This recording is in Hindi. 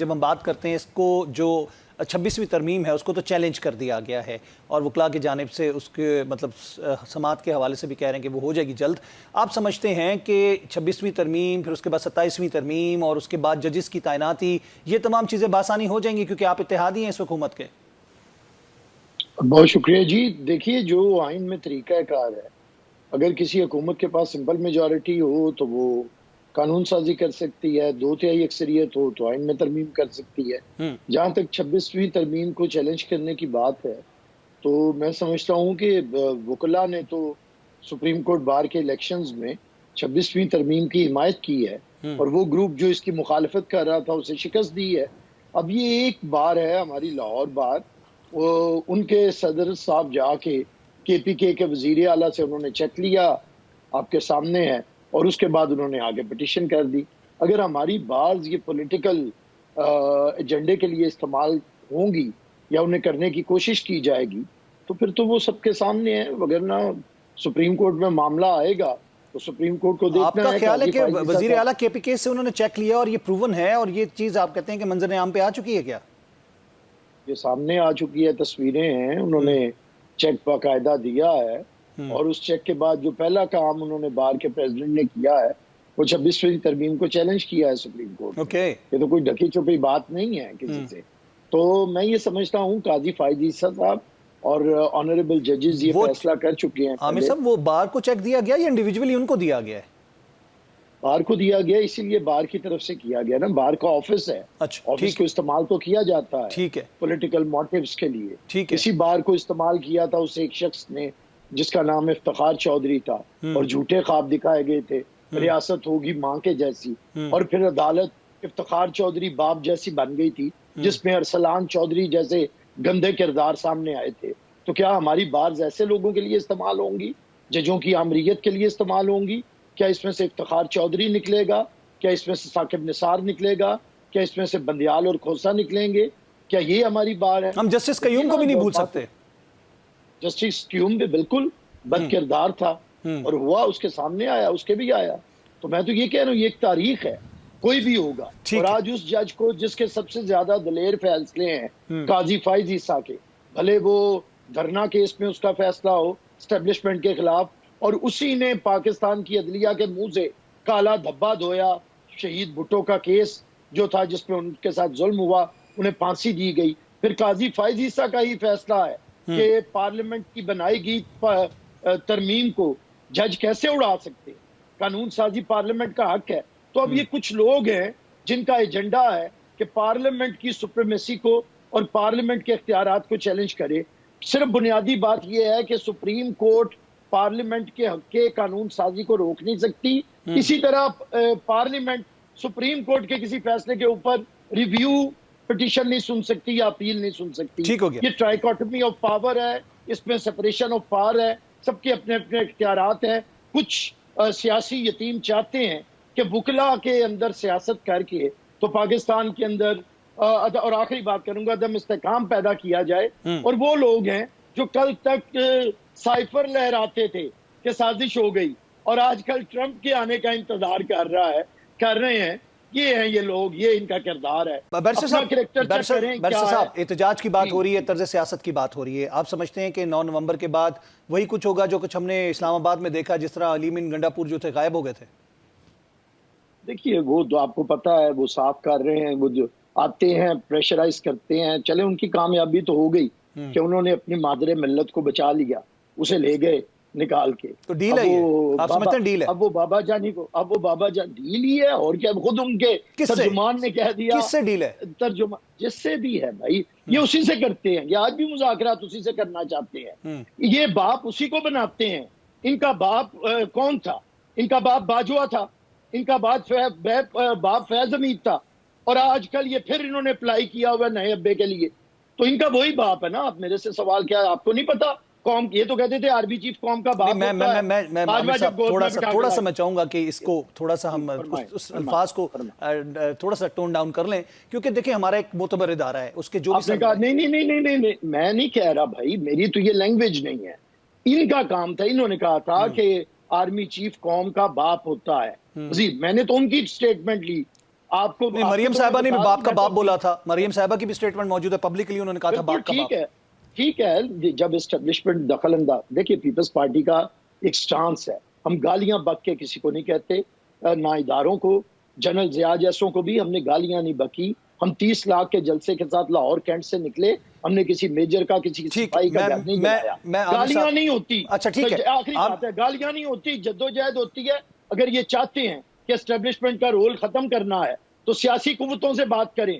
जब हम बात करते हैं इसको, जो 26वीं तरमीम है उसको तो चैलेंज कर दिया गया है और वकला की जानिब से उसके मतलब समात के हवाले से भी कह रहे हैं कि वो हो जाएगी जल्द। आप समझते हैं कि 26वीं तरमीम, फिर उसके बाद 27वीं तरमीम और उसके बाद जजिस की तैनाती, ये तमाम चीज़ें बासानी हो जाएंगी क्योंकि आप इत्तेहादी हैं इस हुकूमत के? बहुत शुक्रिया जी। देखिए, जो आइन में तरीक़ाकार है, अगर किसी हुकूमत के पास सिंपल मेजॉरिटी हो तो वो कानून साजी कर सकती है, 2/3 अक्सरियत हो तो आइन में तरमीम कर सकती है। जहाँ तक 26वीं तरमीम को चैलेंज करने की बात है, तो मैं समझता हूँ कि वकला ने तो सुप्रीम कोर्ट बार के इलेक्शंस में 26वीं तरमीम की हिमायत की है और वो ग्रुप जो इसकी मुखालफत कर रहा था उसे शिकस्त दी है। अब ये एक बार है हमारी लाहौर बार, उनके सदर साहब जाके KPK के वजीर आला से उन्होंने चेक लिया, आपके सामने है, और उसके बाद उन्होंने आगे पिटीशन कर दी। अगर हमारी बार्स ये पॉलिटिकल एजेंडे के लिए इस्तेमाल होंगी या उन्हें करने की कोशिश की जाएगी तो फिर तो वो सबके सामने है, वगरना सुप्रीम कोर्ट में मामला आएगा तो सुप्रीम कोर्ट को देखना है। आपका ख्याल है कि वजीर आला KPK से उन्होंने चेक लिया और ये प्रूवन है और ये चीज आप कहते हैं कि मंजर आम पे आ चुकी है क्या? ये सामने आ चुकी है, तस्वीरें हैं, उन्होंने चेक बाकायदा दिया है और उस चेक के बाद जो पहला काम उन्होंने बार के प्रेसिडेंट ने किया है वो 26वीं तरमीम को चैलेंज किया है सुप्रीम कोर्ट। ये तो कोई ढकी छुपी बात नहीं है किसी से। तो मैं ये समझता हूँ काजी फायद ईसा साहब और ऑनरेबल जजेस ये फैसला कर चुके हैं। आमिर साहब, वो बार को चेक दिया गया या इंडिविजुअली उनको दिया गया है? बार को दिया गया, इसीलिए बार की तरफ से किया गया ना, बार का ऑफिस है। अच्छा, ऑफिस को इस्तेमाल तो किया जाता है, ठीक है, पॉलिटिकल मोटिव्स के लिए। ठीक है। इसी बार को इस्तेमाल किया था उस एक शख्स ने जिसका नाम इफ्तिखार चौधरी था और झूठे ख्वाब दिखाए गए थे, रियासत होगी मां के जैसी, और फिर अदालत इफ्तिखार चौधरी बाप जैसी बन गई थी जिसमें अरसलान चौधरी जैसे गंदे किरदार सामने आए थे। तो क्या हमारी बार्स ऐसे लोगों के लिए इस्तेमाल होंगी, जजों की आमरीयत के लिए इस्तेमाल होंगी? क्या इसमें से इफ्तिखार चौधरी निकलेगा? क्या इसमें से साकिब निसार निकलेगा? क्या इसमें से बंदियाल और खोसा निकलेंगे? क्या ये हमारी बार है? हम जस्टिस कयूम को भी नहीं भूल सकते। जस्टिस क्यूम भी बिल्कुल बद किरदार था और हुआ, उसके सामने आया, उसके भी आया। तो मैं तो ये कह रहा हूँ, ये एक तारीख है, कोई भी होगा। और आज उस जज को जिसके सबसे ज्यादा दलेर फैसले हैं काजी फायद ईसा के, भले वो धरना केस में उसका फैसला हो एस्टेब्लिशमेंट के खिलाफ, और उसी ने पाकिस्तान की अदलिया के मुंह से काला धब्बा धोया। शहीद भुट्टो का केस जो था जिसमें उनके साथ जुल्म हुआ, उन्हें फांसी दी गई। फिर काजी फायद ईसा का ही फैसला है कि पार्लियामेंट की बनाई गई तरमीम को जज कैसे उड़ा सकते, कानून साजी पार्लियामेंट का हक है। तो अब ये कुछ लोग हैं जिनका एजेंडा है कि पार्लियामेंट की सुप्रीमेसी को और पार्लियामेंट के इख्तियारात को चैलेंज करे। सिर्फ बुनियादी बात यह है कि सुप्रीम कोर्ट पार्लियामेंट के हक के कानून साजी को रोक नहीं सकती। इसी तरह पार्लियामेंट सुप्रीम कोर्ट के किसी फैसले के ऊपर रिव्यू पिटीशन नहीं सुन सकती या अपील नहीं सुन सकती। ठीक हो गया। ये ट्राइकोटमी ऑफ पावर है, इसमें सेपरेशन ऑफ पावर है, सबके अपने अपने इख्तियारात हैं। कुछ सियासी यतीम चाहते हैं कि वकला के अंदर सियासत करके तो पाकिस्तान के अंदर और आखिरी बात करूंगा, अदम इस्तेकाम पैदा किया जाए। और वो लोग हैं जो कल तक साइफर लहराते थे कि साजिश हो गई और आजकल ट्रंप के आने का इंतजार कर रहे हैं। ये हैं ये लोग, ये इनका किरदार है। बैरिस्टर साहब, एहतजाज की बात हो रही है, तर्ज सियासत की बात हो रही है। आप समझते हैं कि 9 नवंबर के बाद वही कुछ होगा जो कुछ हमने इस्लामाबाद में देखा, जिस तरह अलीमीन गंडापुर जो थे गायब हो गए थे? देखिए, वो तो आपको पता है, वो साफ कर रहे हैं, वो जो आते हैं प्रेशराइज करते हैं। चले, उनकी कामयाबी तो हो गई कि उन्होंने अपनी मादरे मिल्लत को बचा लिया, उसे ले गए निकाल के। तो डील है ये, आप समझते हैं डील है? अब वो बाबा जानी को, अब वो बाबा जान डील ही है और क्या। खुद उनके तर्जुमान ने कह दिया। किससे डील है? तर्जुमान जिससे भी है भाई, ये उसी से करते हैं। ये आज भी मुज़ाकरात उसी से करना चाहते हैं। ये बाप उसी को बनाते हैं। इनका बाप कौन था? इनका बाप बाजुआ था, इनका बाप फैज हमीद था, और आजकल ये फिर इन्होंने अप्लाई किया हुआ नए अब्बे के लिए। तो इनका वही बाप है ना। आप मेरे से सवाल क्या, आपको नहीं पता? कौम, ये तो कहते थे आर्मी चीफ कौम का बाप मैं थोड़ा सा मैं चाहूंगा कि इसको थोड़ा सा हम उस अल्फाज को थोड़ा सा टोन डाउन कर लें, क्योंकि देखिए हमारा एक मोतबर इदारा है, उसके जो भी नहीं, मैं नहीं कह रहा भाई, मेरी तो ये लैंग्वेज नहीं है। इनका काम था, इन्होंने कहा था कि आर्मी चीफ कौम का बाप होता है। जी, मैंने तो उनकी स्टेटमेंट ली। आपको मरियम साहबा ने भी बाप का बाप बोला था, मरियम साहबा की भी स्टेटमेंट मौजूद है, पब्लिकली उन्होंने कहा था बाप का बाप। ठीक है, जब एस्टेब्लिशमेंट दखल अंदाज, देखिए पीपल्स पार्टी का एक स्टांस है, हम गालियां बक के किसी को नहीं कहते, ना इदारों को, जनरल जिया जैसों को भी हमने गालियां नहीं बकी। हम 30 लाख के जलसे के साथ लाहौर कैंट से निकले, हमने किसी मेजर का किसी सिपाही का घर नहीं गिराया। गालियां नहीं होती। अच्छा ठीक है, आखिरी बात है, गालियां नहीं होती, जद्दोजहद होती है। अगर ये चाहते हैं कि एस्टेब्लिशमेंट का रोल खत्म करना है तो सियासी कुव्वतों से बात करें,